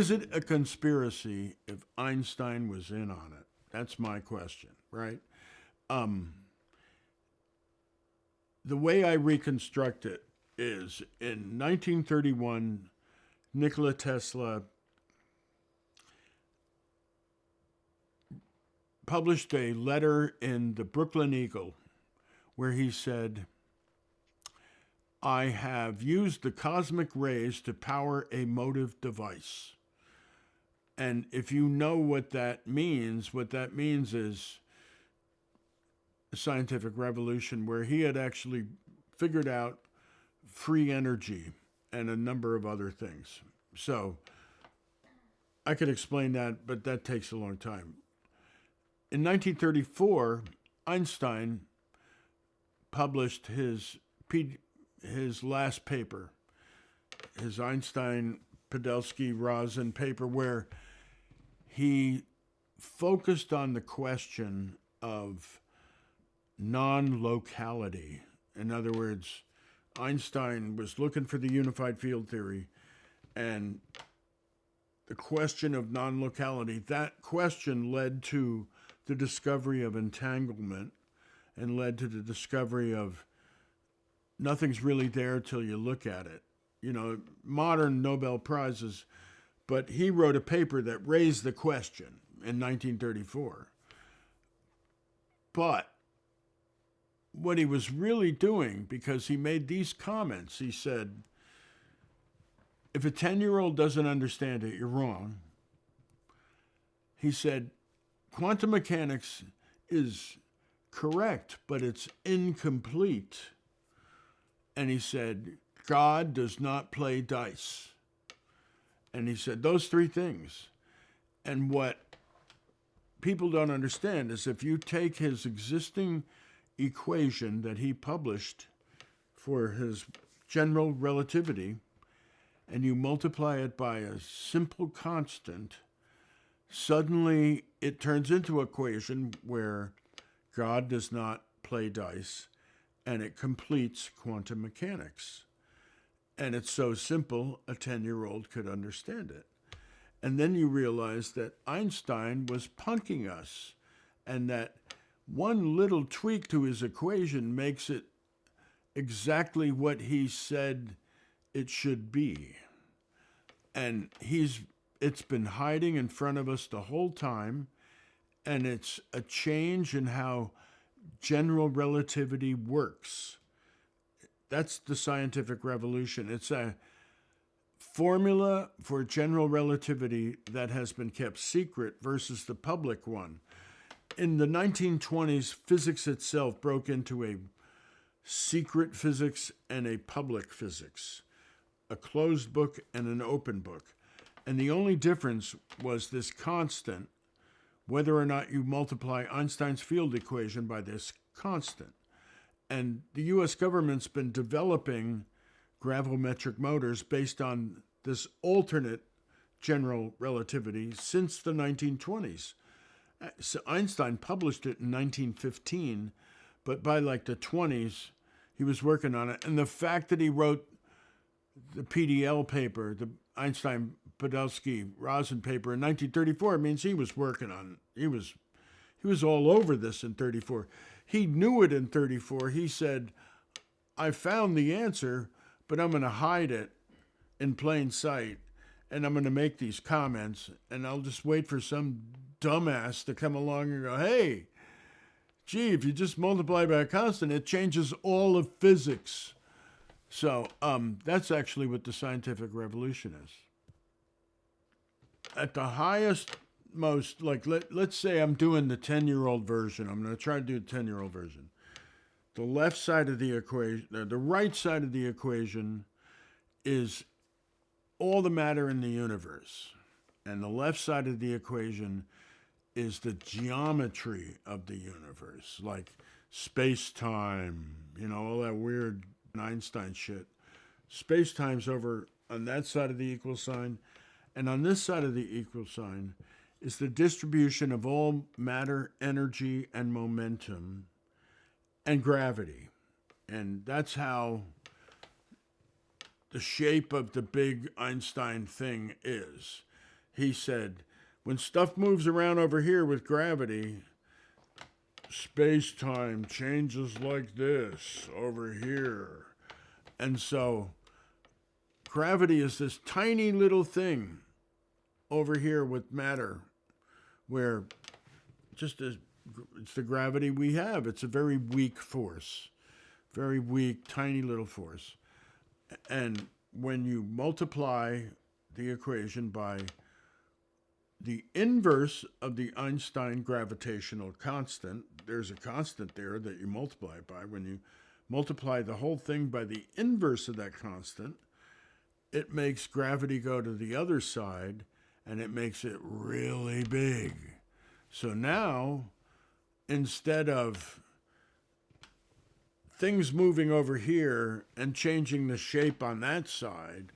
Is it a conspiracy if Einstein was in on it? That's my question, right? Um, the way I reconstruct it is in 1931, Nikola Tesla published a letter in the Brooklyn Eagle where he said, I have used the cosmic rays to power a motive device. And if you know what that means is a scientific revolution where he had actually figured out free energy and a number of other things. So I could explain that, but that takes a long time. In 1934, Einstein published his last paper, his Einstein-Podolsky-Rosen paper, where he focused on the question of non-locality. In other words, Einstein was looking for the unified field theory, and the question of non-locality, that question led to the discovery of entanglement and led to the discovery of nothing's really there till you look at it. You know, modern Nobel Prizes, but he wrote a paper that raised the question in 1934. But what he was really doing, because he made these comments, he said, if a 10-year-old doesn't understand it, you're wrong. He said, quantum mechanics is correct, but it's incomplete. And he said, God does not play dice. And he said those three things. And what people don't understand is if you take his existing equation that he published for his general relativity and you multiply it by a simple constant, suddenly it turns into an equation where God does not play dice, and it completes quantum mechanics. And it's so simple, a 10-year-old could understand it. And then you realize that Einstein was punking us, and that one little tweak to his equation makes it exactly what he said it should be. And it's been hiding in front of us the whole time, and it's a change in how general relativity works. That's the scientific revolution. It's a formula for general relativity that has been kept secret versus the public one. In the 1920s, physics itself broke into a secret physics and a public physics, a closed book and an open book. And the only difference was this constant, whether or not you multiply Einstein's field equation by this constant. And the US government's been developing gravimetric motors based on this alternate general relativity since the 1920s. So Einstein published it in 1915, but by like the 20s, he was working on it. And the fact that he wrote the PDL paper, the Einstein-Podolsky-Rosen paper in 1934 means he was working on it. He was all over this in 34. He knew it in 34. He said, I found the answer, but I'm going to hide it in plain sight, and I'm going to make these comments, and I'll just wait for some dumbass to come along and go, hey, gee, if you just multiply by a constant, it changes all of physics. So that's actually what the scientific revolution is. At the highest, most, like let's say I'm doing the 10-year-old version. I'm going to try to do the 10-year-old version. The left side of the equation, the right side of the equation is all the matter in the universe. And the left side of the equation is the geometry of the universe, like space-time, all that weird Einstein shit. Space-time's over on that side of the equal sign, and on this side of the equal sign is the distribution of all matter, energy, and momentum, and gravity. And that's how the shape of the big Einstein thing is. he said, when stuff moves around over here with gravity, space-time changes like this over here. And so gravity is this tiny little thing over here with matter, where just as it's the gravity we have. It's a very weak force, very weak, tiny little force. And when you multiply the equation by the inverse of the Einstein gravitational constant, there's a constant there that you multiply it by. When you multiply the whole thing by the inverse of that constant, it makes gravity go to the other side, and it makes it really big. So now, instead of things moving over here and changing the shape on that side,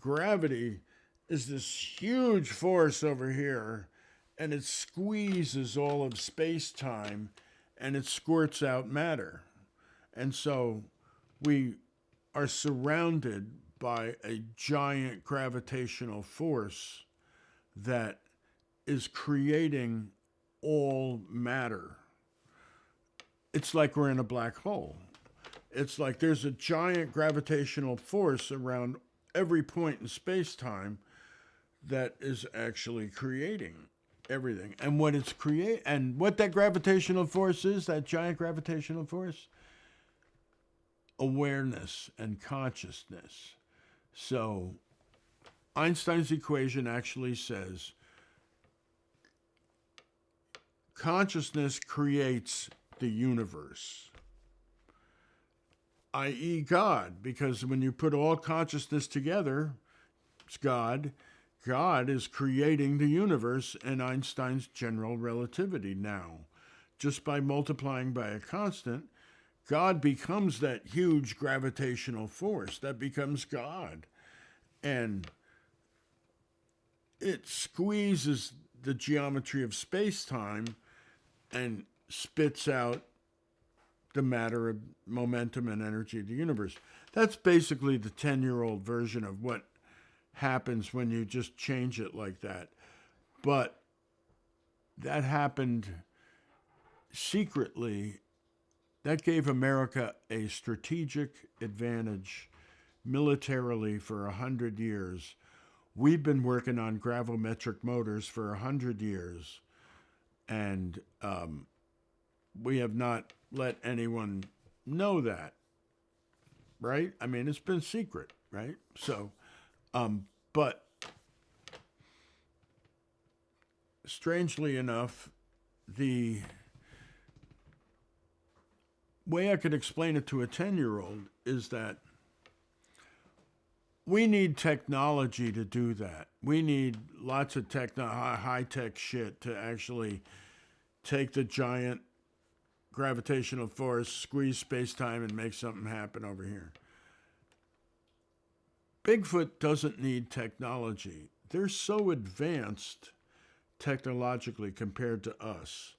gravity is this huge force over here, and it squeezes all of space-time, and it squirts out matter. And so we are surrounded by a giant gravitational force that is creating all matter. It's like we're in a black hole. It's like there's a giant gravitational force around every point in space-time that is actually creating everything. And what it's and what that gravitational force is, that giant gravitational force, awareness and consciousness. So Einstein's equation actually says consciousness creates the universe, i.e. God, because when you put all consciousness together, it's God. God is creating the universe in Einstein's general relativity now. Just by multiplying by a constant, God becomes that huge gravitational force. That becomes God. And it squeezes the geometry of space-time and spits out the matter of momentum and energy of the universe. That's basically the 10-year-old version of what happens when you just change it like that. But that happened secretly. That gave America a strategic advantage militarily for 100 years. We've been working on gravimetric motors for 100 years, and we have not let anyone know that, right? I mean, it's been secret, right? So, but strangely enough, the way I could explain it to a 10-year-old is that we need technology to do that. We need lots of high-tech shit to actually take the giant gravitational force, squeeze space-time, and make something happen over here. Bigfoot doesn't need technology. They're so advanced technologically compared to us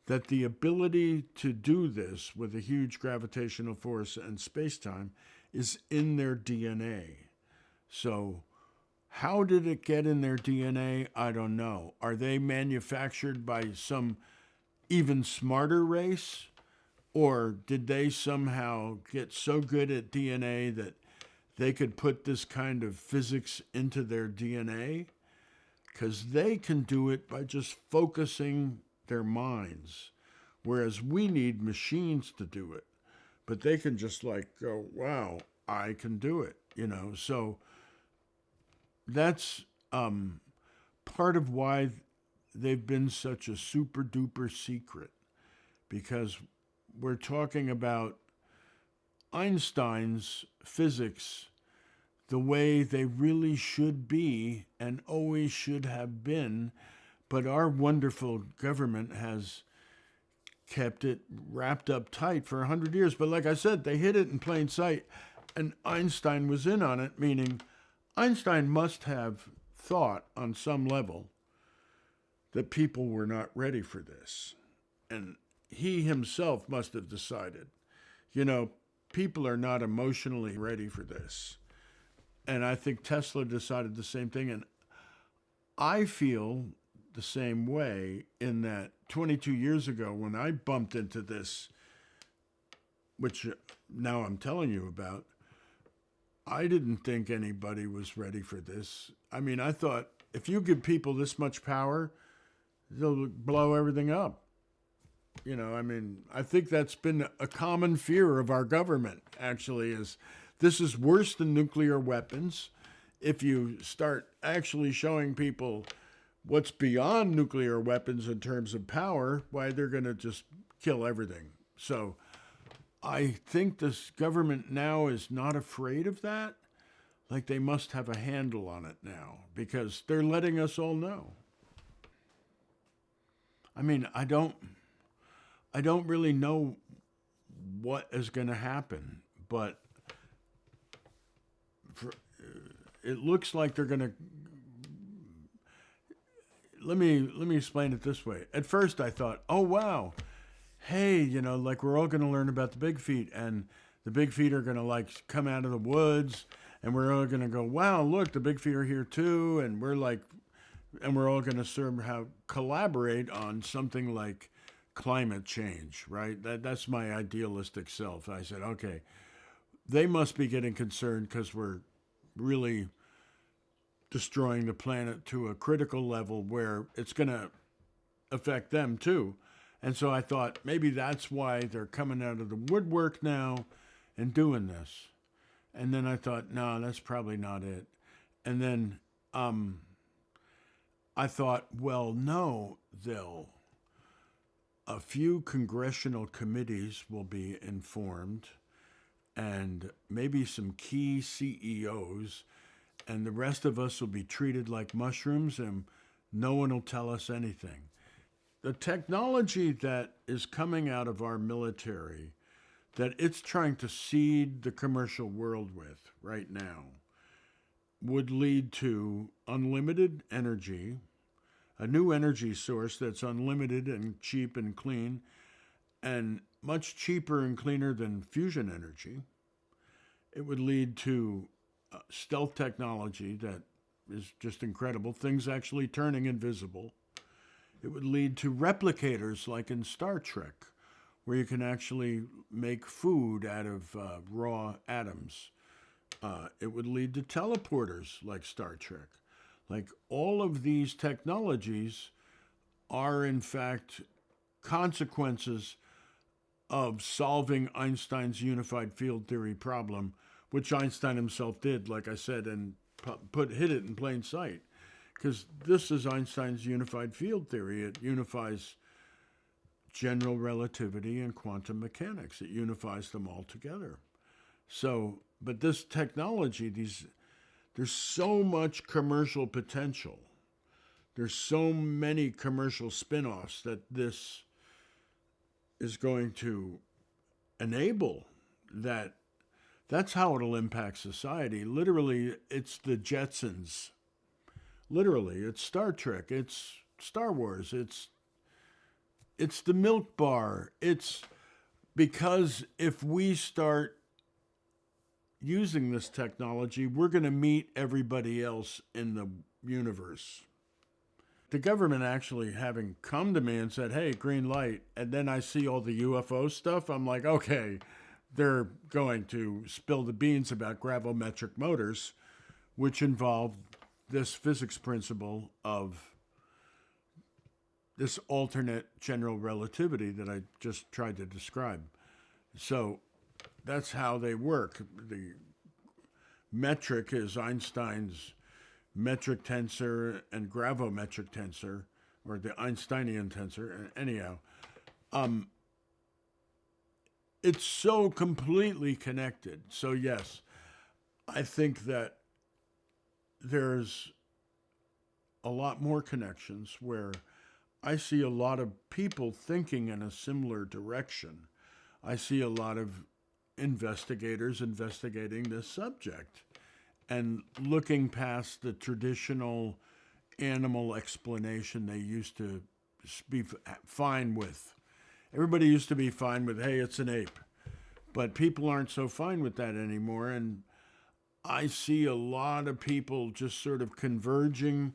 that the ability to do this with a huge gravitational force and space-time is in their DNA. So how did it get in their DNA? I don't know. Are they manufactured by some even smarter race? Or did they somehow get so good at DNA that they could put this kind of physics into their DNA? Because they can do it by just focusing their minds, whereas we need machines to do it. But they can just like go, wow, I can do it, you know. So that's part of why they've been such a super duper secret, because we're talking about Einstein's physics the way they really should be and always should have been, but our wonderful government has kept it wrapped up tight for 100 years. But like I said, they hid it in plain sight, and Einstein was in on it, meaning Einstein must have thought on some level that people were not ready for this. And he himself must have decided, you know, people are not emotionally ready for this. And I think Tesla decided the same thing. And I feel the same way in that 22 years ago when I bumped into this, which now I'm telling you about, I didn't think anybody was ready for this. I mean, I thought if you give people this much power, they'll blow everything up. I mean, I think that's been a common fear of our government, actually, is this is worse than nuclear weapons. If you start actually showing people what's beyond nuclear weapons in terms of power, why they're going to just kill everything. So I think this government now is not afraid of that. Like they must have a handle on it now because they're letting us all know. I mean, I don't really know what is going to happen, but it looks like they're going to. Let me explain it this way. At first, I thought, oh wow, hey, like we're all going to learn about the big feet, and the big feet are going to like come out of the woods, and we're all going to go, wow, look, the big feet are here too, and we're all going to somehow collaborate on something like climate change, right? That's my idealistic self. I said, okay, they must be getting concerned because we're really destroying the planet to a critical level where it's going to affect them too. And so I thought maybe that's why they're coming out of the woodwork now and doing this. And then I thought, no, that's probably not it. And then I thought, well, no, a few congressional committees will be informed and maybe some key CEOs, and the rest of us will be treated like mushrooms and no one will tell us anything. The technology that is coming out of our military that it's trying to seed the commercial world with right now would lead to unlimited energy, a new energy source that's unlimited and cheap and clean, and much cheaper and cleaner than fusion energy. It would lead to stealth technology that is just incredible, things actually turning invisible. It would lead to replicators like in Star Trek, where you can actually make food out of raw atoms. It would lead to teleporters like Star Trek. Like all of these technologies are in fact consequences of solving Einstein's unified field theory problem, which Einstein himself did, like I said, and hid it in plain sight. Because this is Einstein's unified field theory. It unifies general relativity and quantum mechanics. It unifies them all together. So, but this technology, there's so much commercial potential. There's so many commercial spin-offs that this is going to enable that. That's how it'll impact society. Literally, it's the Jetsons. Literally, it's Star Trek. It's Star Wars. It's the milk bar. It's because if we start using this technology, we're going to meet everybody else in the universe. The government actually having come to me and said, hey, green light, and then I see all the UFO stuff, I'm like, okay, they're going to spill the beans about gravimetric motors, which involve this physics principle of this alternate general relativity that I just tried to describe. So that's how they work. The metric is Einstein's metric tensor and gravimetric tensor, or the Einsteinian tensor. Anyhow, it's so completely connected. So yes, I think that there's a lot more connections where I see a lot of people thinking in a similar direction. I see a lot of investigators investigating this subject and looking past the traditional animal explanation they used to be fine with. Everybody used to be fine with, hey, it's an ape. But people aren't so fine with that anymore. And I see a lot of people just sort of converging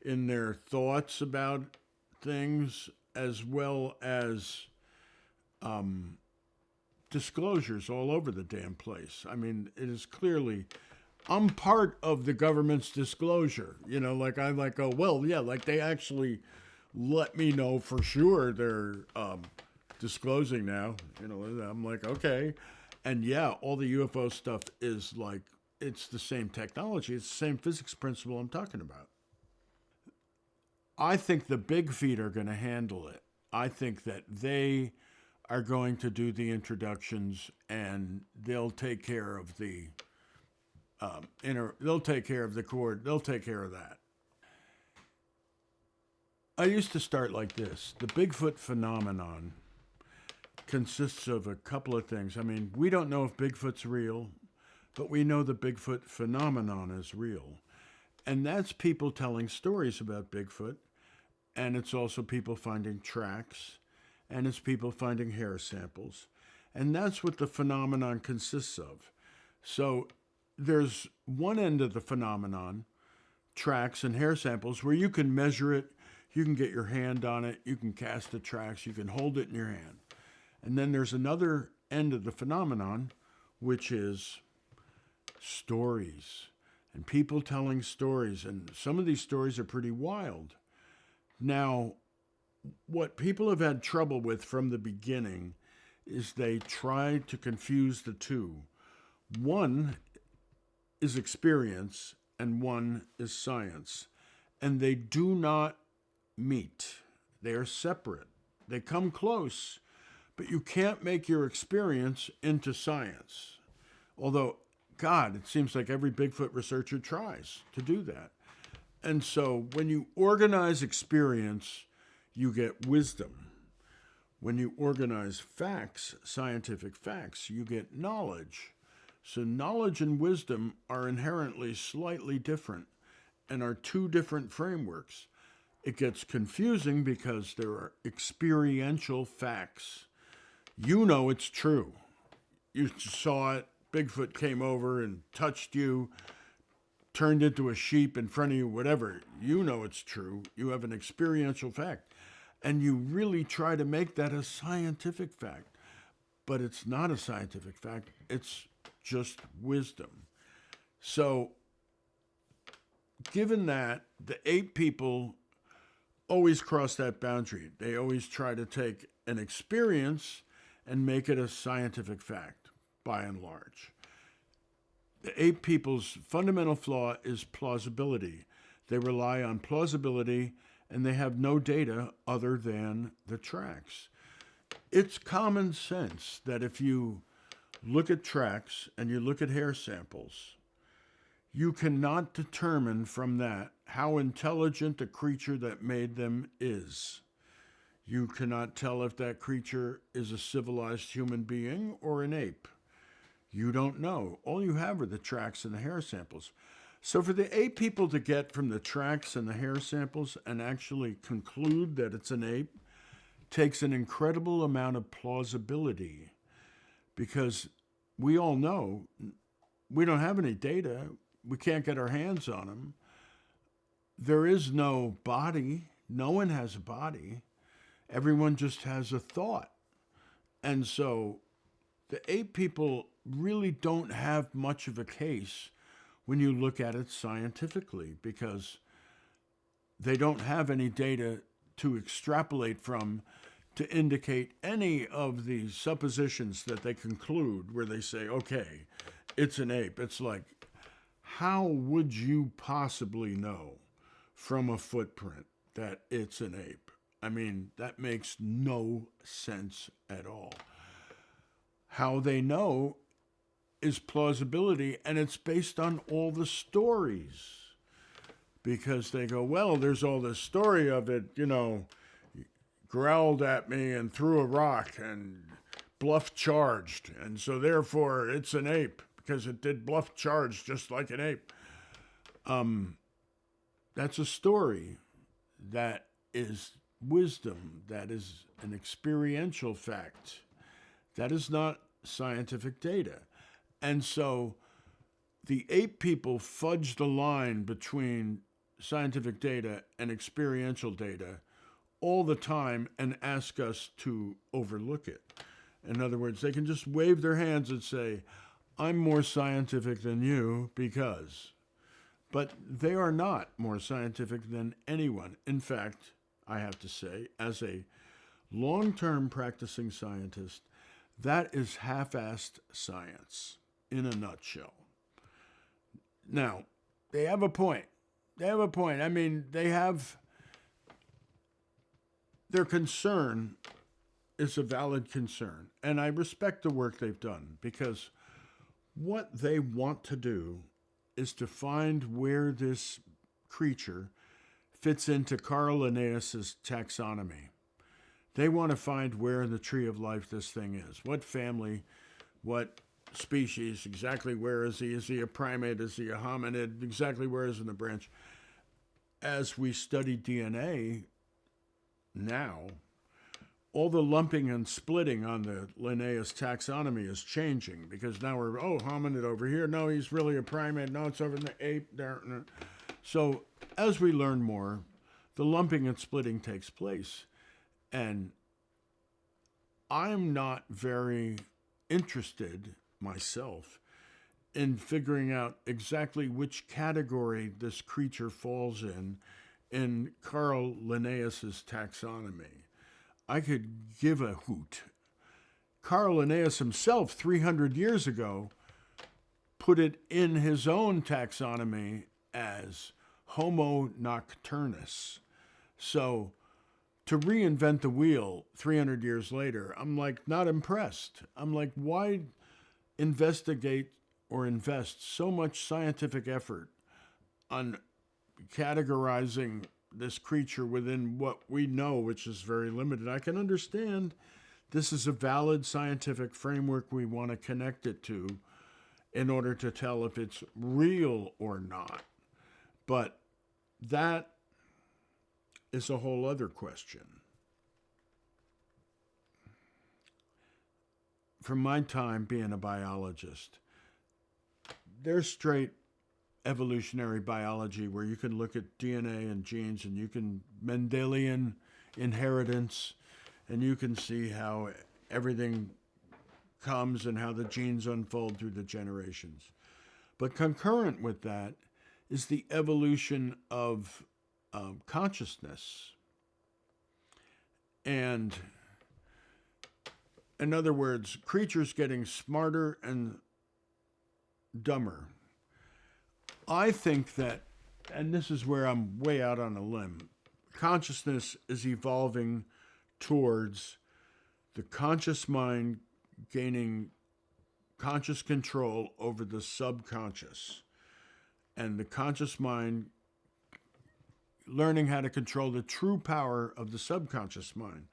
in their thoughts about things, as well as disclosures all over the damn place. I mean, it is clearly, I'm part of the government's disclosure. You know, like I like, oh, well, yeah, like they actually let me know for sure they're disclosing now. You know, I'm like, okay. And yeah, all the UFO stuff is like, it's the same technology. It's the same physics principle I'm talking about. I think the big feet are going to handle it. I think that they are going to do the introductions, and they'll take care of the they'll take care of the cord. They'll take care of that. I used to start like this. The Bigfoot phenomenon consists of a couple of things. I mean, we don't know if Bigfoot's real, but we know the Bigfoot phenomenon is real. And that's people telling stories about Bigfoot, and it's also people finding tracks, and it's people finding hair samples. And that's what the phenomenon consists of. So there's one end of the phenomenon, tracks and hair samples, where you can measure it, you can get your hand on it, you can cast the tracks, you can hold it in your hand. And then there's another end of the phenomenon, which is stories and people telling stories. And some of these stories are pretty wild. Now, what people have had trouble with from the beginning is they try to confuse the two. One is experience and one is science. And they do not meet. They are separate. They come close, but you can't make your experience into science. Although, God, it seems like every Bigfoot researcher tries to do that. And so when you organize experience, you get wisdom. When you organize facts, scientific facts, you get knowledge. So knowledge and wisdom are inherently slightly different and are two different frameworks. It gets confusing because there are experiential facts. You know it's true. You saw it. Bigfoot came over and touched you, turned into a sheep in front of you, whatever. You know it's true. You have an experiential fact. And you really try to make that a scientific fact. But it's not a scientific fact. It's just wisdom. So, given that, the 8 people always cross that boundary. They always try to take an experience and make it a scientific fact, by and large. The 8 people's fundamental flaw is plausibility. They rely on plausibility, and they have no data other than the tracks. It's common sense that if you look at tracks and you look at hair samples, you cannot determine from that how intelligent the creature that made them is. You cannot tell if that creature is a civilized human being or an ape. You don't know. All you have are the tracks and the hair samples. So for the 8 people to get from the tracks and the hair samples and actually conclude that it's an ape takes an incredible amount of plausibility, because we all know we don't have any data. We can't get our hands on them. There is no body. No one has a body. Everyone just has a thought. And so the 8 people really don't have much of a case when you look at it scientifically, because they don't have any data to extrapolate from to indicate any of the suppositions that they conclude where they say, okay, it's an ape. It's like, how would you possibly know from a footprint that it's an ape? I mean, that makes no sense at all. How they know is plausibility, and it's based on all the stories. Because they go, well, there's all this story of it, you know, growled at me and threw a rock and bluff charged. And so therefore it's an ape because it did bluff charge just like an ape. That's a story. That is wisdom. That is an experiential fact. That is not scientific data. And so the 8 people fudged the line between scientific data and experiential data all the time and ask us to overlook it. In other words, they can just wave their hands and say, I'm more scientific than you because. But they are not more scientific than anyone. In fact, I have to say, as a long-term practicing scientist, that is half-assed science in a nutshell. Now, they have a point. I mean, their concern is a valid concern. And I respect the work they've done because what they want to do is to find where this creature fits into Carl Linnaeus's taxonomy. They want to find where in the tree of life this thing is. What family, what species, exactly where is he? Is he a primate? Is he a hominid? Exactly where is he in the branch? As we study DNA now, all the lumping and splitting on the Linnaeus taxonomy is changing because now we're, hominid over here. No, he's really a primate. No, it's over in the ape there. So as we learn more, the lumping and splitting takes place. And I'm not very interested myself in figuring out exactly which category this creature falls in Carl Linnaeus's taxonomy. I could give a hoot. Carl Linnaeus himself, 300 years ago, put it in his own taxonomy as Homo nocturnus. So to reinvent the wheel 300 years later, I'm like not impressed. I'm like, why investigate or invest so much scientific effort on categorizing this creature within what we know, which is very limited? I can understand this is a valid scientific framework we want to connect it to in order to tell if it's real or not. But that is a whole other question. From my time being a biologist, there's straight evolutionary biology where you can look at DNA and genes and you can Mendelian inheritance and you can see how everything comes and how the genes unfold through the generations. But concurrent with that is the evolution of consciousness. And in other words, creatures getting smarter and dumber. I think that, and this is where I'm way out on a limb, consciousness is evolving towards the conscious mind gaining conscious control over the subconscious, and the conscious mind learning how to control the true power of the subconscious mind.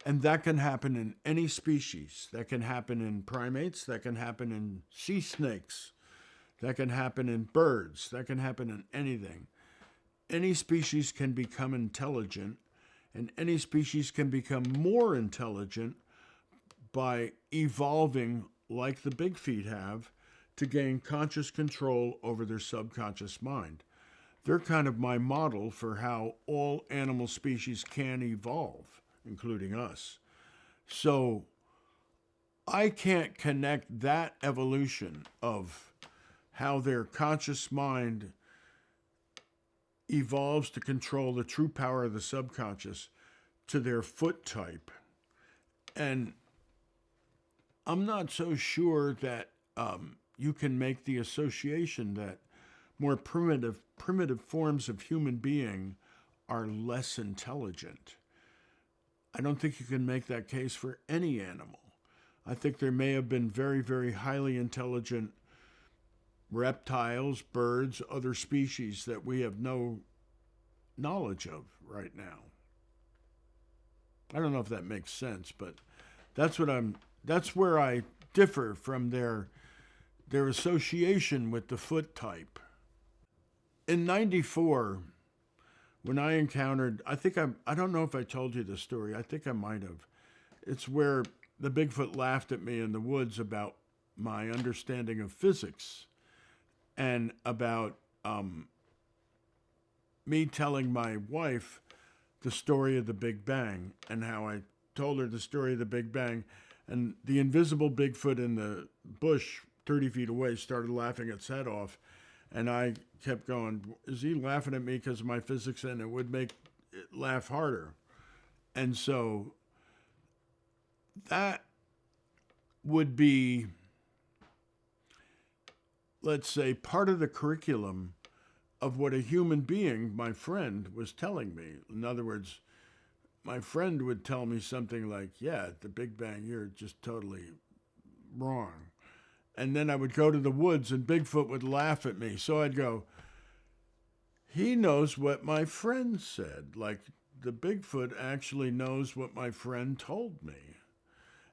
And that can happen in any species. That can happen in primates. That can happen in sea snakes. That can happen in birds. That can happen in anything. Any species can become intelligent, and any species can become more intelligent by evolving like the big feet have to gain conscious control over their subconscious mind. They're kind of my model for how all animal species can evolve, including us. So I can't connect that evolution of how their conscious mind evolves to control the true power of the subconscious to their foot type. And I'm not so sure that you can make the association that more primitive forms of human being are less intelligent. I don't think you can make that case for any animal. I think there may have been very, very highly intelligent reptiles, birds, other species that we have no knowledge of right now. I don't know if that makes sense, but that's where I differ from their association with the foot type. In 94, when I encountered, I don't know if I told you the story, I think I might have. It's where the Bigfoot laughed at me in the woods about my understanding of physics and about me telling my wife the story of the Big Bang and how I told her the story of the Big Bang, and the invisible Bigfoot in the bush 30 feet away started laughing its head off. And I kept going, is he laughing at me because of my physics? And it would make it laugh harder. And so that would be, let's say, part of the curriculum of what a human being, my friend, was telling me. In other words, my friend would tell me something like, yeah, the Big Bang, you're just totally wrong. And then I would go to the woods and Bigfoot would laugh at me. So I'd go, he knows what my friend said. Like, the Bigfoot actually knows what my friend told me.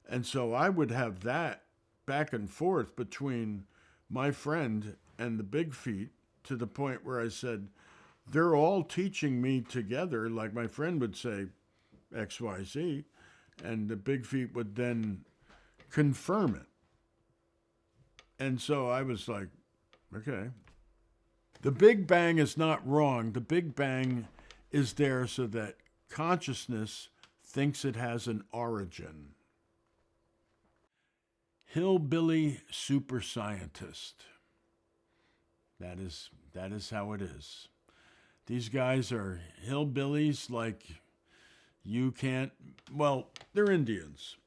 And so I would have that back and forth between my friend and the Big Feet, to the point where I said, they're all teaching me together. Like, my friend would say XYZ, and the Big Feet would then confirm it. And so I was like, okay. The Big Bang is not wrong. The Big Bang is there so that consciousness thinks it has an origin. Hillbilly super scientist. That is how it is. These guys are hillbillies like you can't, well, they're Indians.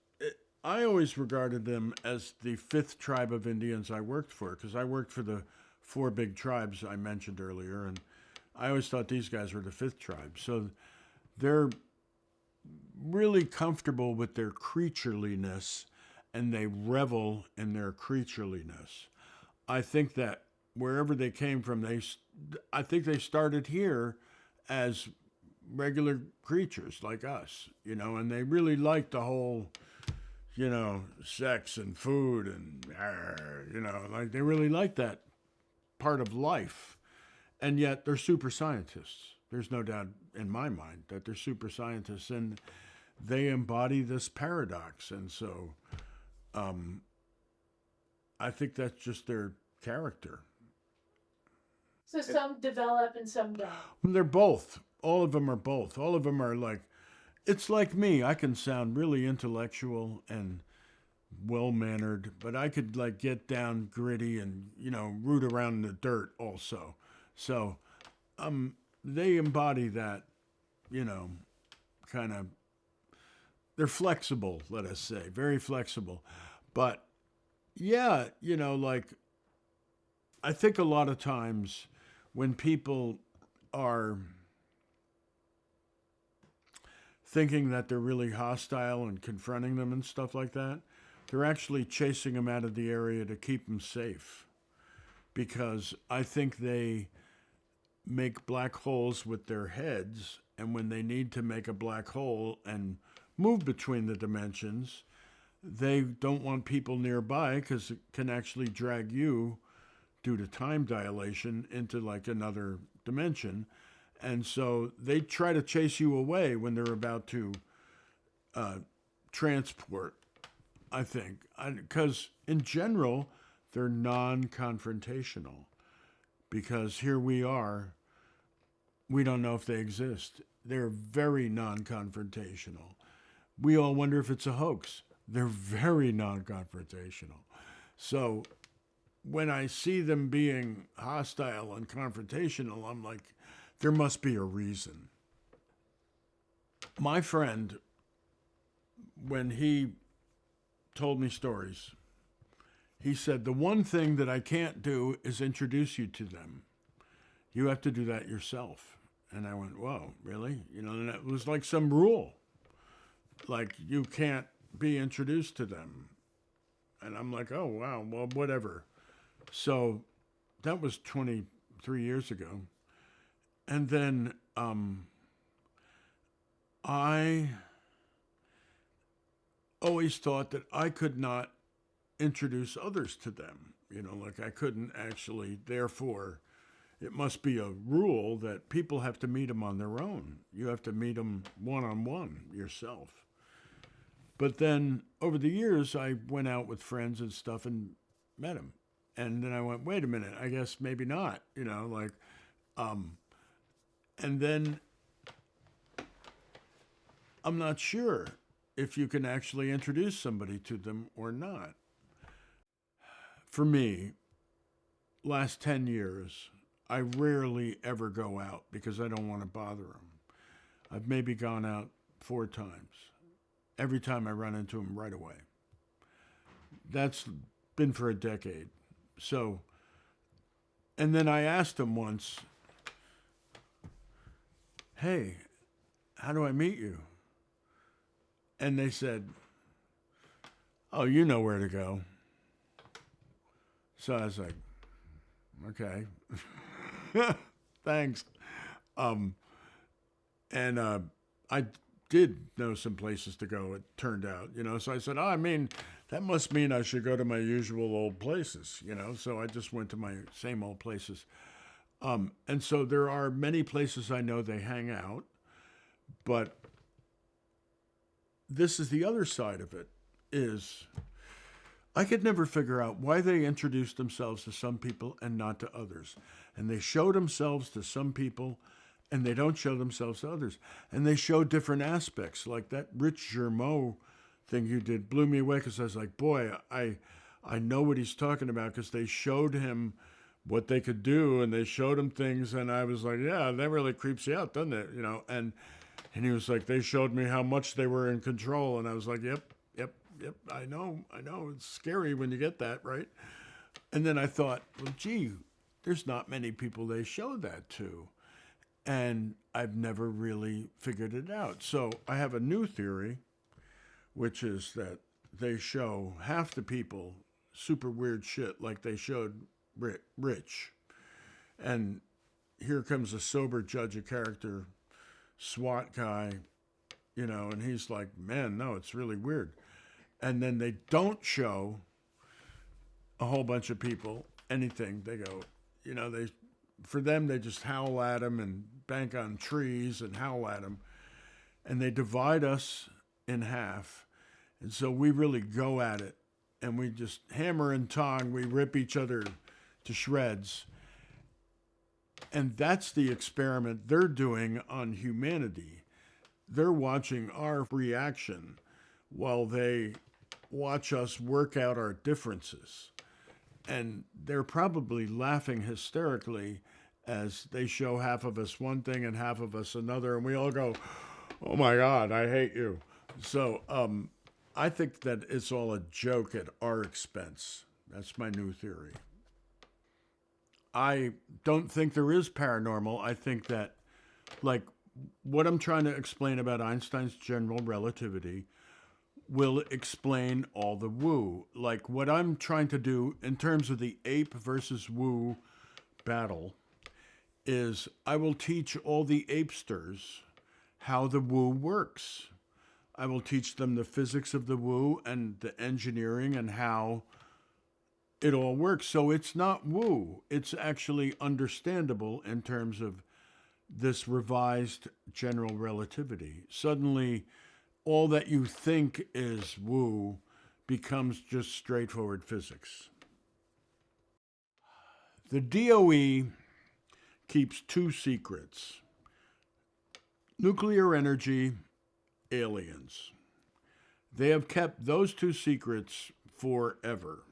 I always regarded them as the fifth tribe of Indians I worked for, because I worked for the 4 big tribes I mentioned earlier, and I always thought these guys were the fifth tribe. So they're really comfortable with their creatureliness, and they revel in their creatureliness. I think that wherever they came from, I think they started here as regular creatures like us, and they really liked the whole, sex and food and, like they really like that part of life. And yet they're super scientists. There's no doubt in my mind that they're super scientists, and they embody this paradox. And so I think that's just their character. So some develop and some don't. They're both. All of them are both. All of them are like, it's like me. I can sound really intellectual and well-mannered, but I could like get down gritty and, root around in the dirt also. So they embody that, kind of, they're flexible, let us say, very flexible. But yeah, like, I think a lot of times when people are thinking that they're really hostile and confronting them and stuff like that, they're actually chasing them out of the area to keep them safe. Because I think they make black holes with their heads, and when they need to make a black hole and move between the dimensions, they don't want people nearby because it can actually drag you, due to time dilation, into like another dimension. And so they try to chase you away when they're about to transport, I think. Because in general, they're non-confrontational. Because here we are, we don't know if they exist. They're very non-confrontational. We all wonder if it's a hoax. They're very non-confrontational. So when I see them being hostile and confrontational, I'm like, there must be a reason. My friend, when he told me stories, he said, the one thing that I can't do is introduce you to them. You have to do that yourself. And I went, whoa, really? And it was like some rule. Like, you can't be introduced to them. And I'm like, oh, wow, well, whatever. So that was 23 years ago. And then I always thought that I could not introduce others to them. Like I couldn't actually, therefore, it must be a rule that people have to meet them on their own. You have to meet them one-on-one yourself. But then over the years, I went out with friends and stuff and met them. And then I went, wait a minute, I guess maybe not, And then I'm not sure if you can actually introduce somebody to them or not. For me, last 10 years, I rarely ever go out because I don't want to bother them. I've maybe gone out 4 times. Every time I run into them right away. That's been for a decade. So, and then I asked them once, hey, how do I meet you? And they said, oh, you know where to go. So I was like, okay, thanks. And I did know some places to go, it turned out, So I said, oh, I mean, that must mean I should go to my usual old places, So I just went to my same old places. And so there are many places I know they hang out, but this is the other side of it, is I could never figure out why they introduced themselves to some people and not to others. And they show themselves to some people and they don't show themselves to others. And they show different aspects. Like that Rich Germeau thing you did blew me away because I was like, boy, I know what he's talking about because they showed him what they could do and they showed him things. And I was like, yeah, that really creeps you out, doesn't it? And he was like, they showed me how much they were in control. And I was like, yep, I know. It's scary when you get that, right? And then I thought, well, gee, there's not many people they show that to. And I've never really figured it out. So I have a new theory, which is that they show half the people super weird shit like they showed Rich. And here comes a sober judge of character, SWAT guy, and he's like, man, no, it's really weird. And then they don't show a whole bunch of people anything. They go, for them, they just howl at them and bank on trees and howl at them. And they divide us in half. And so we really go at it. And we just hammer and tong. We rip each other to shreds. And that's the experiment they're doing on humanity. They're watching our reaction while they watch us work out our differences. And they're probably laughing hysterically as they show half of us one thing and half of us another, and we all go, oh my God, I hate you. So I think that it's all a joke at our expense. That's my new theory. I don't think there is paranormal. I think that, like, what I'm trying to explain about Einstein's general relativity will explain all the woo. Like what I'm trying to do in terms of the ape versus woo battle is I will teach all the apesters how the woo works. I will teach them the physics of the woo and the engineering and how it all works. So it's not woo. It's actually understandable in terms of this revised general relativity. Suddenly, all that you think is woo becomes just straightforward physics. The DOE keeps 2 secrets: nuclear energy, aliens. They have kept those 2 secrets forever.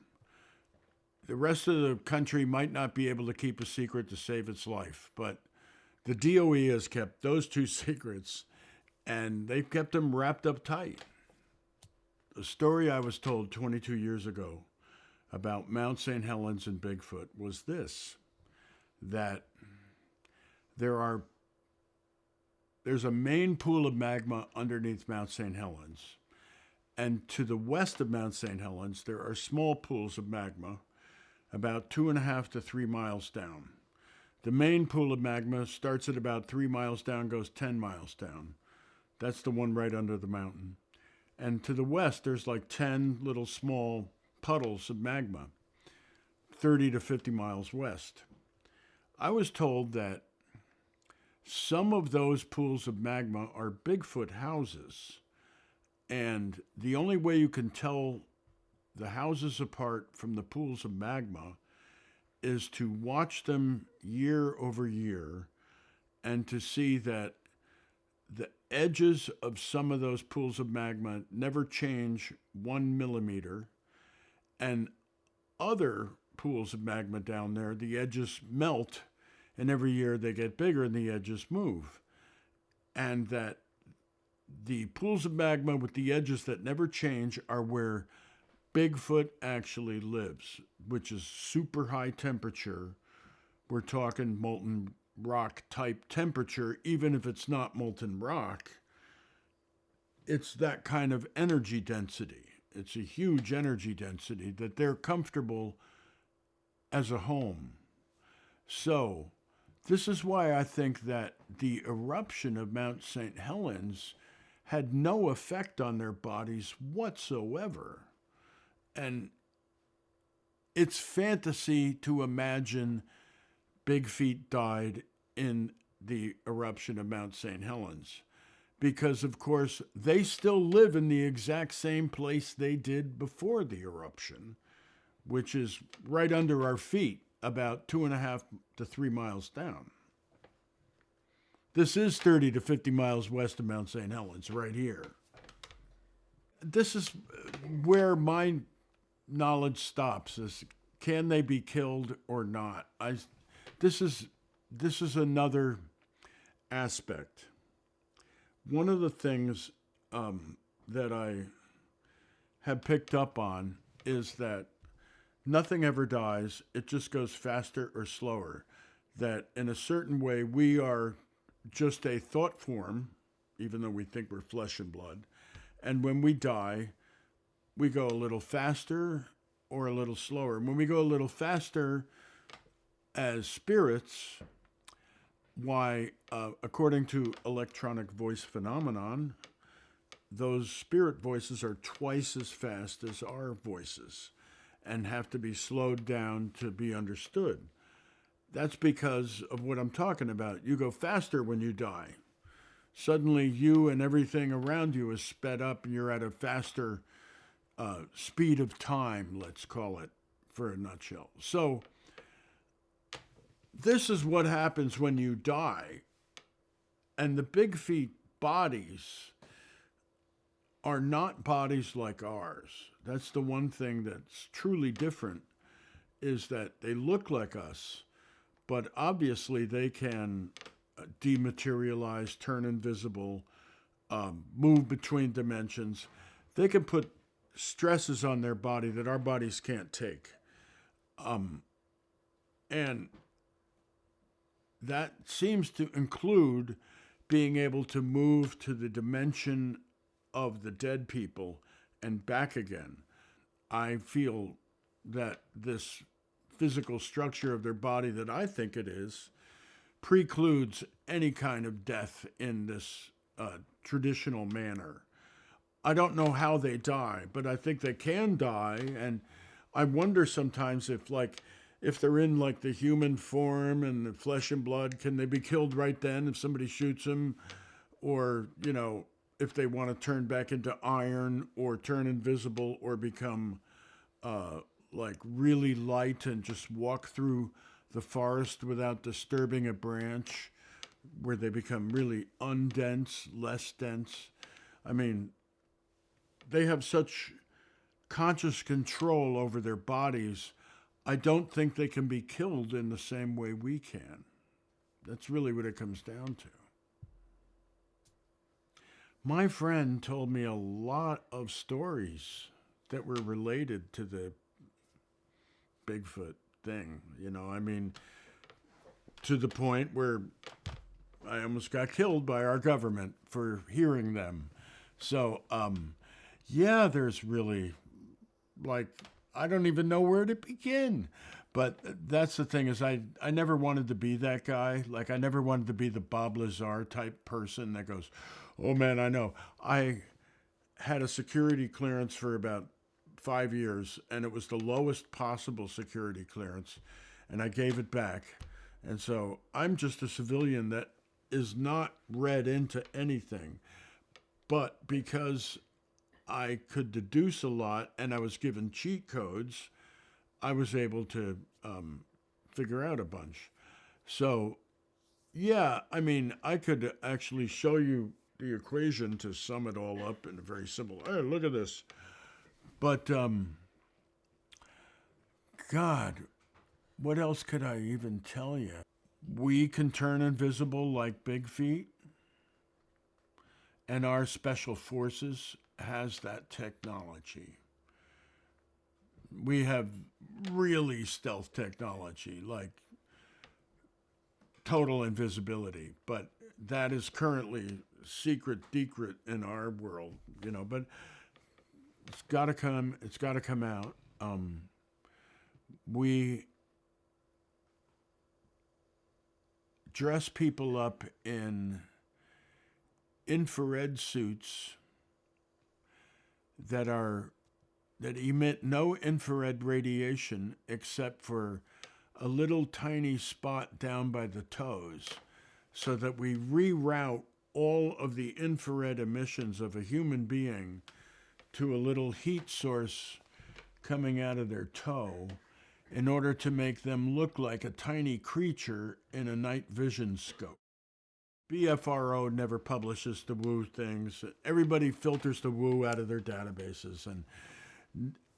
The rest of the country might not be able to keep a secret to save its life, but the DOE has kept those 2 secrets, and they've kept them wrapped up tight. A story I was told 22 years ago about Mount St. Helens and Bigfoot was this, that there's a main pool of magma underneath Mount St. Helens, and to the west of Mount St. Helens, there are small pools of magma about 2.5 to 3 miles down. The main pool of magma starts at about 3 miles down, goes 10 miles down. That's the one right under the mountain. And to the west, there's like 10 little small puddles of magma, 30 to 50 miles west. I was told that some of those pools of magma are Bigfoot houses. And the only way you can tell the houses apart from the pools of magma is to watch them year over year and to see that the edges of some of those pools of magma never change 1 millimeter, and other pools of magma down there, the edges melt, and every year they get bigger and the edges move. And that the pools of magma with the edges that never change are where Bigfoot actually lives, which is super high temperature. We're talking molten rock type temperature, even if it's not molten rock. It's that kind of energy density. It's a huge energy density that they're comfortable as a home. So, this is why I think that the eruption of Mount St. Helens had no effect on their bodies whatsoever. And it's fantasy to imagine Big Feet died in the eruption of Mount St. Helens. Because, of course, they still live in the exact same place they did before the eruption, which is right under our feet, about 2.5 to 3 miles down. This is 30 to 50 miles west of Mount St. Helens, right here. This is where my knowledge stops, is can they be killed or not? This is another aspect. One of the things that I have picked up on is that nothing ever dies. It just goes faster or slower. That in a certain way, we are just a thought form, even though we think we're flesh and blood. And when we die, we go a little faster or a little slower. When we go a little faster as spirits, why, according to electronic voice phenomenon, those spirit voices are twice as fast as our voices and have to be slowed down to be understood. That's because of what I'm talking about. You go faster when you die. Suddenly you and everything around you is sped up and you're at a faster speed of time, let's call it, for a nutshell. So this is what happens when you die. And the Big Feet bodies are not bodies like ours. That's the one thing that's truly different, is that they look like us, but obviously they can dematerialize, turn invisible, move between dimensions. They can put stresses on their body that our bodies can't take. And that seems to include being able to move to the dimension of the dead people and back again. I feel that this physical structure of their body that I think it is precludes any kind of death in this traditional manner. I don't know how they die, but I think they can die. And I wonder sometimes if they're in like the human form and the flesh and blood, can they be killed right then if somebody shoots them? Or, if they want to turn back into iron or turn invisible or become like really light and just walk through the forest without disturbing a branch, where they become really undense, less dense. I mean, they have such conscious control over their bodies. I don't think they can be killed in the same way we can. That's really what it comes down to. My friend told me a lot of stories that were related to the Bigfoot thing, to the point where I almost got killed by our government for hearing them. So, yeah, there's really, I don't even know where to begin. But that's the thing, is I never wanted to be that guy. I never wanted to be the Bob Lazar type person that goes, oh man, I know. I had a security clearance for about 5 years, and it was the lowest possible security clearance, and I gave it back. And so I'm just a civilian that is not read into anything. But because I could deduce a lot and I was given cheat codes, I was able to figure out a bunch. So, Yeah, I mean, I could actually show you the equation to sum it all up in a very simple. Hey, look at this. But God, what else could I even tell you? We can turn invisible like Big Feet, and our special forces has that technology. We have really stealth technology, like total invisibility, but that is currently secret in our world, but it's got to come out. We dress people up in infrared suits that emit no infrared radiation except for a little tiny spot down by the toes, so that we reroute all of the infrared emissions of a human being to a little heat source coming out of their toe in order to make them look like a tiny creature in a night vision scope. BFRO never publishes the woo things. Everybody filters the woo out of their databases. And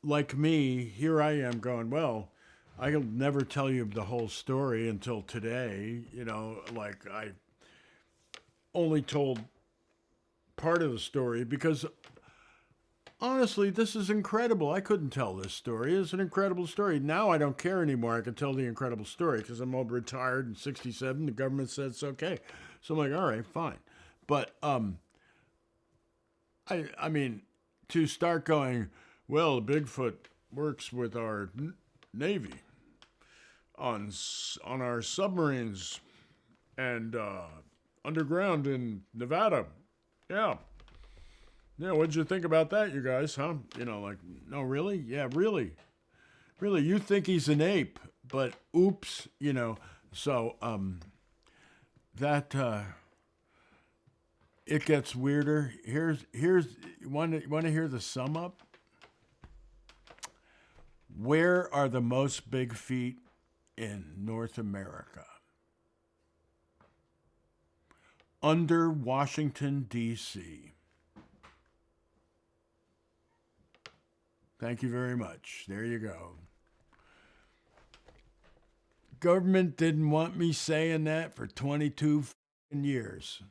like me, here I am going, well, I'll never tell you the whole story until today. Like I only told part of the story because honestly, this is incredible. I couldn't tell this story. It's an incredible story. Now I don't care anymore. I can tell the incredible story because I'm all retired and 67. The government said it's okay. So I'm like, all right, fine. But I mean, to start going, well, Bigfoot works with our Navy on our submarines and underground in Nevada. Yeah. Yeah, what'd you think about that, you guys, huh? Like, no, really? Yeah, really. Really, you think he's an ape, but oops, So, that, it gets weirder. Here's, you want to hear the sum up? Where are the most big feet in North America? Under Washington, D.C. Thank you very much. There you go. Government didn't want me saying that for 22 years.